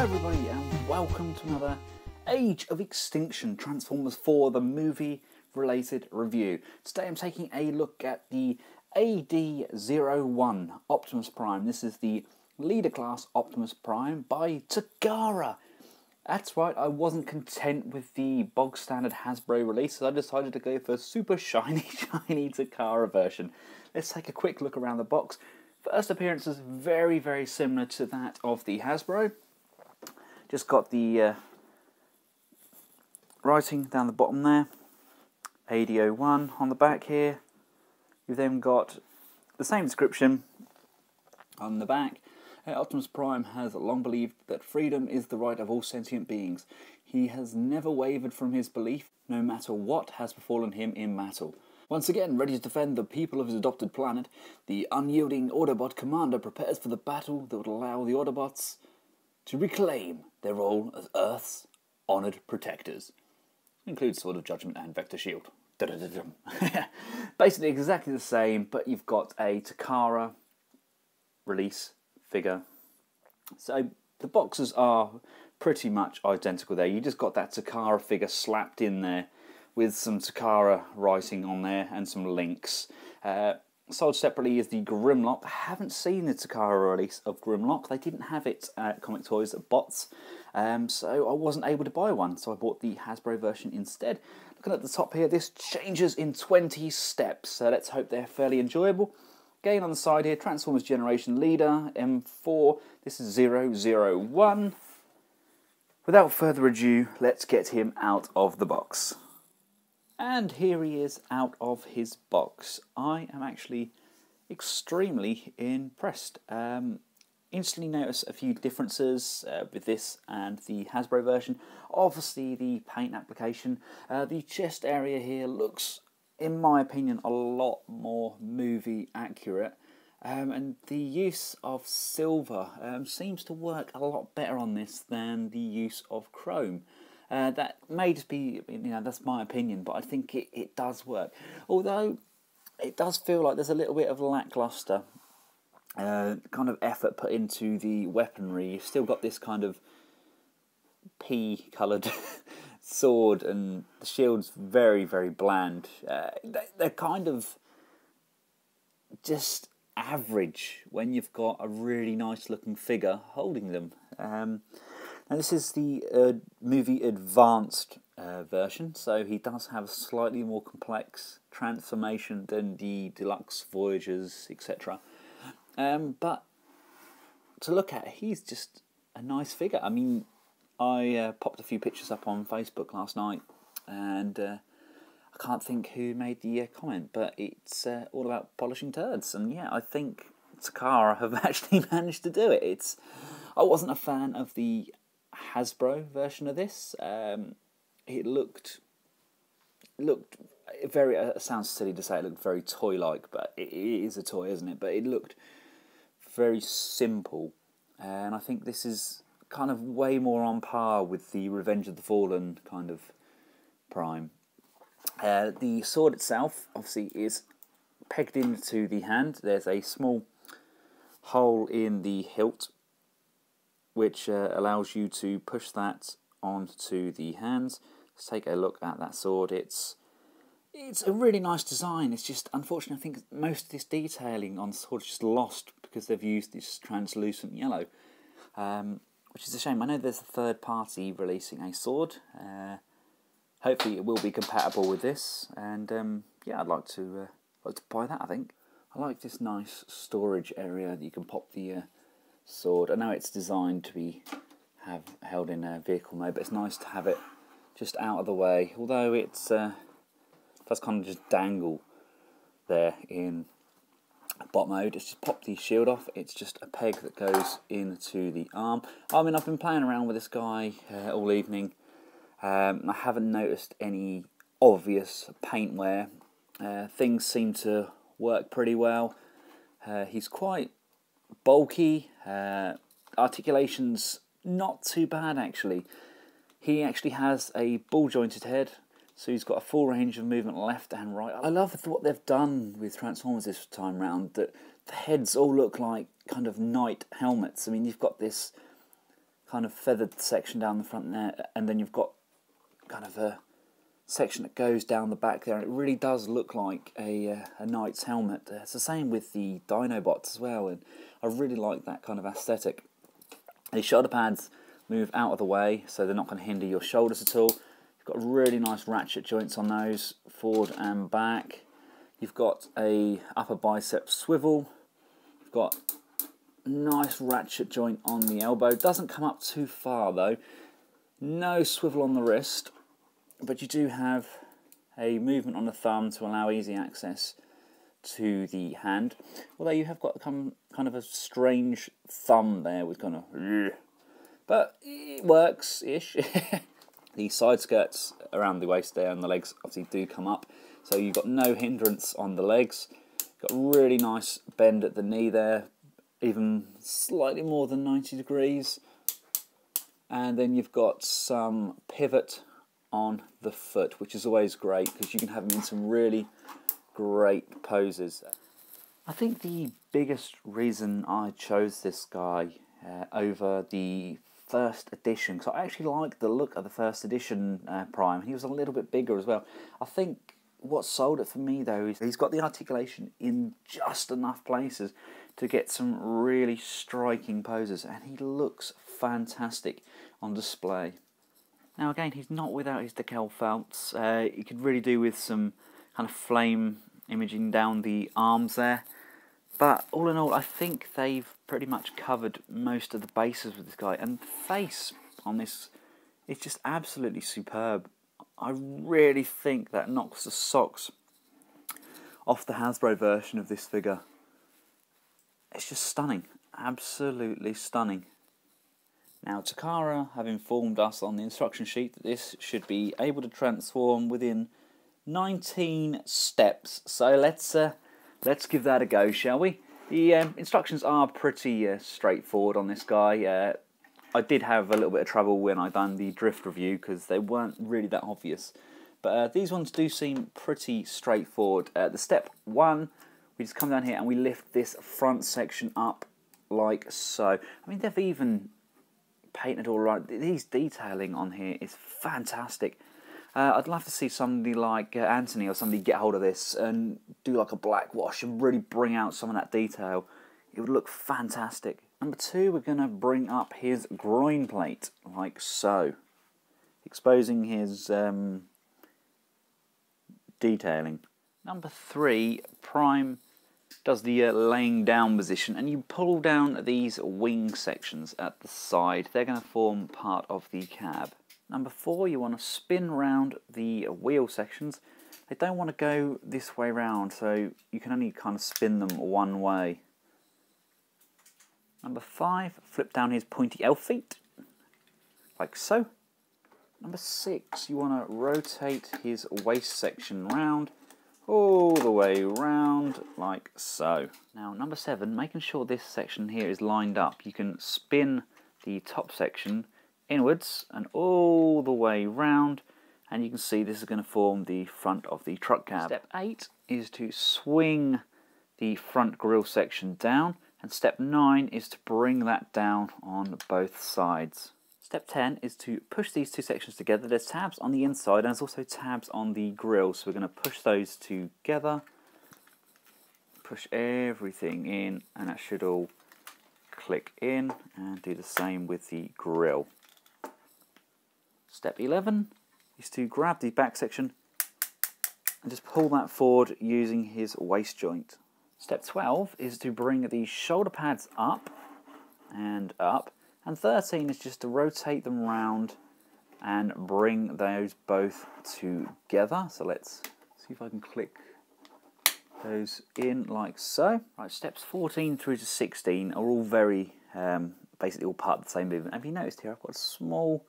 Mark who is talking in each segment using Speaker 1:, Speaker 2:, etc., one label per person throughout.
Speaker 1: everybody and welcome to another Age of Extinction Transformers 4 the movie related review. Today I'm taking a look at the AD-01 Optimus Prime. This is the Leader Class Optimus Prime by Takara. That's right, I wasn't content with the bog standard Hasbro release, so I decided to go for a super shiny Takara version. Let's take a quick look around the box. First appearance is very, very similar to that of the Hasbro. Just got the writing down the bottom there, AD-01 on the back here. You've then got the same description on the back. Optimus Prime has long believed that freedom is the right of all sentient beings. He has never wavered from his belief, no matter what has befallen him in battle. Once again, ready to defend the people of his adopted planet, the unyielding Autobot commander prepares for the battle that would allow the Autobots to reclaim their role as Earth's honoured protectors. Includes Sword of Judgment and Vector Shield. Basically exactly the same, but you've got a Takara release figure. So the boxes are pretty much identical there. You just got that Takara figure slapped in there with some Takara writing on there and some links. Sold separately is the Grimlock. I haven't seen the Takara release of Grimlock. They didn't have it at Comic Toys at Bots, so I wasn't able to buy one, so I bought the Hasbro version instead. Looking at the top here, this changes in 20 steps, so let's hope they're fairly enjoyable. Again on the side here, Transformers Generation Leader, M4, this is 001. Without further ado, let's get him out of the box. And here he is out of his box. I am actually extremely impressed. Instantly notice a few differences with this and the Hasbro version. Obviously the paint application. The chest area here looks, in my opinion, a lot more movie accurate. And the use of silver seems to work a lot better on this than the use of chrome. That may just be, that's my opinion, but I think it does work. Although it does feel like there's a little bit of lackluster kind of effort put into the weaponry. You've still got this kind of pea-coloured sword, and the shield's very, very bland. They're kind of just average when you've got a really nice-looking figure holding them. Now this is the movie advanced version, so he does have a slightly more complex transformation than the deluxe Voyagers, etc. But to look at, he's just a nice figure. I mean, I popped a few pictures up on Facebook last night, and I can't think who made the comment, but it's all about polishing turds, and yeah, I think Takara have actually managed to do it. I wasn't a fan of the Hasbro version of this. It looked very, it sounds silly to say it looked very toy-like, but it is a toy, isn't it? But it looked very simple, and I think this is kind of way more on par with the Revenge of the Fallen kind of Prime. The sword itself, obviously, is pegged into the hand. There's a small hole in the hilt, which allows you to push that onto the hands. Let's take a look at that sword. It's a really nice design. It's just, unfortunately, I think most of this detailing on the sword is just lost because they've used this translucent yellow, which is a shame. I know there's a third party releasing a sword. Hopefully it will be compatible with this, and yeah, I'd like to buy that, I think. I like this nice storage area that you can pop the sword. I know it's designed to be held in vehicle mode, but it's nice to have it just out of the way. Although it's does kind of just dangle there in bot mode. It's just pop the shield off. It's just a peg that goes into the arm. I mean, I've been playing around with this guy all evening. I haven't noticed any obvious paint wear. Things seem to work pretty well. He's quite bulky, articulation's not too bad actually. He actually has a ball jointed head, so he's got a full range of movement left and right. I love what they've done with Transformers this time round, that the heads all look like kind of knight helmets. I mean, you've got this kind of feathered section down the front there, and then you've got kind of a section that goes down the back there, and it really does look like a knight's helmet. It's the same with the Dinobots as well, and I really like that kind of aesthetic. The shoulder pads move out of the way, so they're not going to hinder your shoulders at all. You've got really nice ratchet joints on those, forward and back. You've got a upper bicep swivel. You've got nice ratchet joint on the elbow. Doesn't come up too far though. No swivel on the wrist, but you do have a movement on the thumb to allow easy access to the hand. Although you have got kind of a strange thumb there with kind of, but it works-ish. The side skirts around the waist there and the legs obviously do come up, so you've got no hindrance on the legs. Got really nice bend at the knee there, even slightly more than 90 degrees. And then you've got some pivot on the foot, which is always great because you can have them in some really great poses. I think the biggest reason I chose this guy over the first edition, because I actually like the look of the first edition Prime. He was a little bit bigger as well. I think what sold it for me though is he's got the articulation in just enough places to get some really striking poses, and he looks fantastic on display. Now again, he's not without his decal felts. You could really do with some kind of flame imaging down the arms there. But all in all, I think they've pretty much covered most of the bases with this guy. And the face on this is just absolutely superb. I really think that knocks the socks off the Hasbro version of this figure. It's just stunning. Absolutely stunning. Now, Takara have informed us on the instruction sheet that this should be able to transform within 19 steps. So let's give that a go, shall we? The instructions are pretty straightforward on this guy. I did have a little bit of trouble when I done the drift review because they weren't really that obvious. But these ones do seem pretty straightforward. The step 1, we just come down here and we lift this front section up like so. I mean, they've even painted all right. These detailing on here is fantastic. I'd love to see somebody like Anthony or somebody get hold of this and do like a black wash and really bring out some of that detail. It would look fantastic. Number 2, we're going to bring up his groin plate like so, exposing his detailing. Number 3, Prime does the laying down position, and you pull down these wing sections at the side. They're going to form part of the cab. Number 4, you want to spin round the wheel sections. They don't want to go this way round, so you can only kind of spin them one way. Number 5, flip down his pointy elf feet, like so. Number 6, you want to rotate his waist section round, all the way round, like so. Now, number 7, making sure this section here is lined up. You can spin the top section inwards and all the way round, and you can see this is going to form the front of the truck cab. Step 8 is to swing the front grille section down, and step 9 is to bring that down on both sides. Step 10 is to push these two sections together. There's tabs on the inside and there's also tabs on the grille, so we're going to push those together, push everything in, and that should all click in, and do the same with the grille. Step 11 is to grab the back section and just pull that forward using his waist joint. Step 12 is to bring the shoulder pads up and up, and 13 is just to rotate them round and bring those both together. So let's see if I can click those in like so. Right, steps 14 through to 16 are all very, basically all part of the same movement. Have you noticed here I've got a small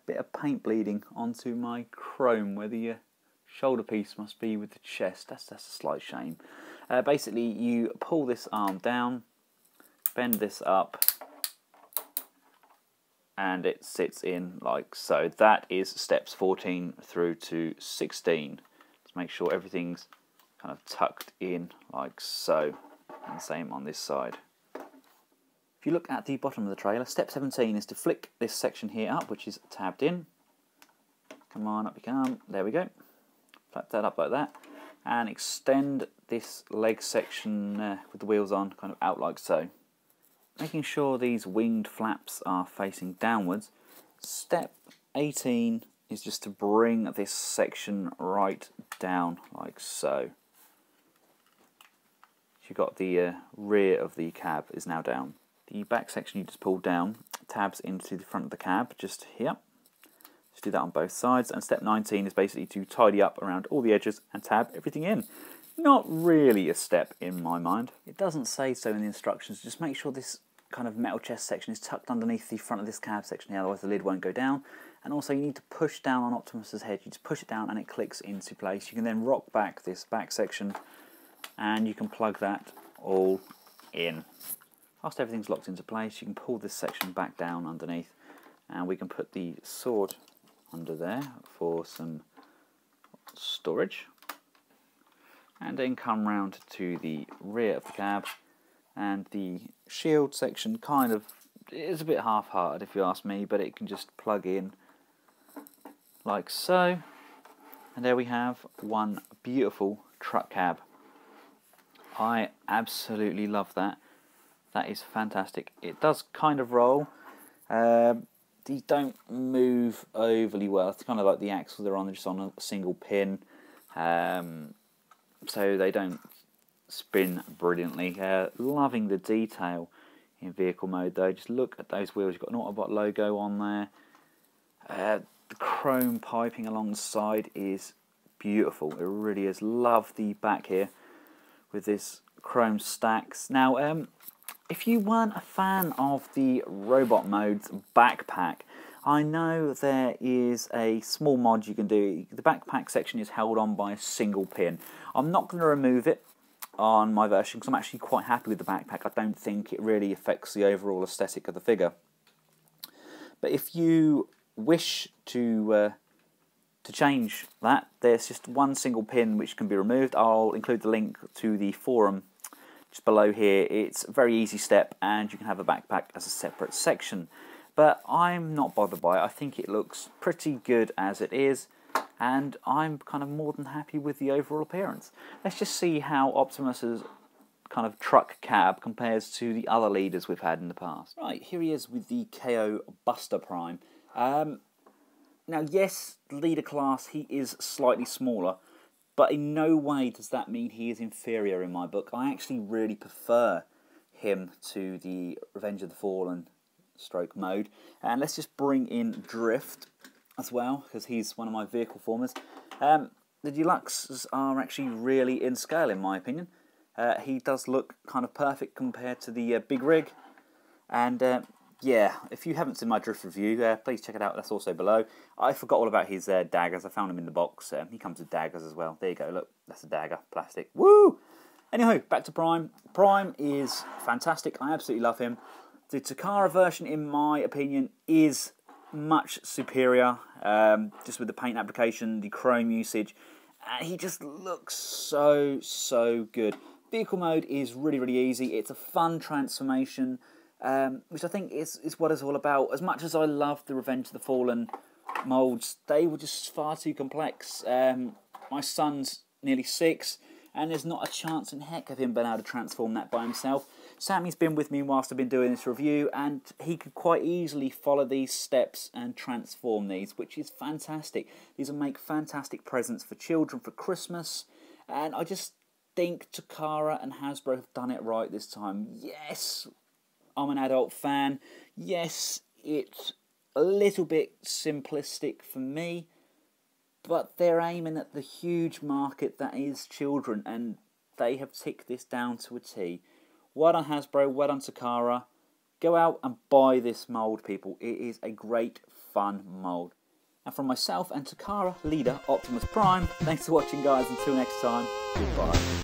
Speaker 1: bit of paint bleeding onto my chrome where the shoulder piece must be with the chest. That's a slight shame. Basically, you pull this arm down, bend this up, and it sits in like so. That is steps 14 through to 16. Let's make sure everything's kind of tucked in like so, and same on this side. If you look at the bottom of the trailer, step 17 is to flick this section here up, which is tabbed in. Come on, up you come. There we go. Flap that up like that. And extend this leg section with the wheels on, kind of out like so. Making sure these winged flaps are facing downwards. Step 18 is just to bring this section right down like so. You've got the rear of the cab is now down. The back section you just pull down, tabs into the front of the cab, just here. Just do that on both sides. And step 19 is basically to tidy up around all the edges and tab everything in. Not really a step in my mind. It doesn't say so in the instructions. Just make sure this kind of metal chest section is tucked underneath the front of this cab section here, otherwise the lid won't go down. And also you need to push down on Optimus's head. You just push it down and it clicks into place. You can then rock back this back section and you can plug that all in. After everything's locked into place, you can pull this section back down underneath and we can put the sword under there for some storage. And then come round to the rear of the cab, and the shield section kind of is a bit half-hearted if you ask me, but it can just plug in like so. And there we have one beautiful truck cab. I absolutely love that. That is fantastic. It does kind of roll. These don't move overly well. It's kind of like the axles they're on, they're just on a single pin. So they don't spin brilliantly. Loving the detail in vehicle mode though. Just look at those wheels. You've got an Autobot logo on there. The chrome piping along the side is beautiful. It really is. Love the back here with this chrome stacks. Now, if you weren't a fan of the Robot Mode's backpack, I know there is a small mod you can do. The backpack section is held on by a single pin. I'm not going to remove it on my version because I'm actually quite happy with the backpack. I don't think it really affects the overall aesthetic of the figure. But if you wish to change that, there's just one single pin which can be removed. I'll include the link to the forum just below here. It's a very easy step and you can have a backpack as a separate section. But I'm not bothered by it. I think it looks pretty good as it is, and I'm kind of more than happy with the overall appearance. Let's just see how Optimus's kind of truck cab compares to the other leaders we've had in the past. Right, here he is with the KO Buster Prime. Now yes, leader class, he is slightly smaller, but in no way does that mean he is inferior in my book. I actually really prefer him to the Revenge of the Fallen stroke mode. And let's just bring in Drift as well, because he's one of my vehicle formers. The Deluxes are actually really in scale in my opinion. He does look kind of perfect compared to the big rig. And yeah, if you haven't seen my Drift review, please check it out. That's also below. I forgot all about his daggers. I found him in the box. He comes with daggers as well. There you go, look, that's a dagger, plastic. Woo! Anyhow, back to Prime. Prime is fantastic. I absolutely love him. The Takara version, in my opinion, is much superior, just with the paint application, the chrome usage. He just looks so good. Vehicle mode is really easy. It's a fun transformation, which I think is what it's all about. As much as I love the Revenge of the Fallen molds, they were just far too complex. My son's nearly 6, and there's not a chance in heck of him being able to transform that by himself. Sammy's been with me whilst I've been doing this review, and he could quite easily follow these steps and transform these, which is fantastic. These will make fantastic presents for children for Christmas, and I just think Takara and Hasbro have done it right this time. Yes, I'm an adult fan. Yes, it's a little bit simplistic for me, but they're aiming at the huge market that is children, and they have ticked this down to a T. Well done Hasbro, well done Takara. Go out and buy this mould, people. It is a great, fun mould. And from myself and Takara, leader Optimus Prime, thanks for watching guys. Until next time, goodbye.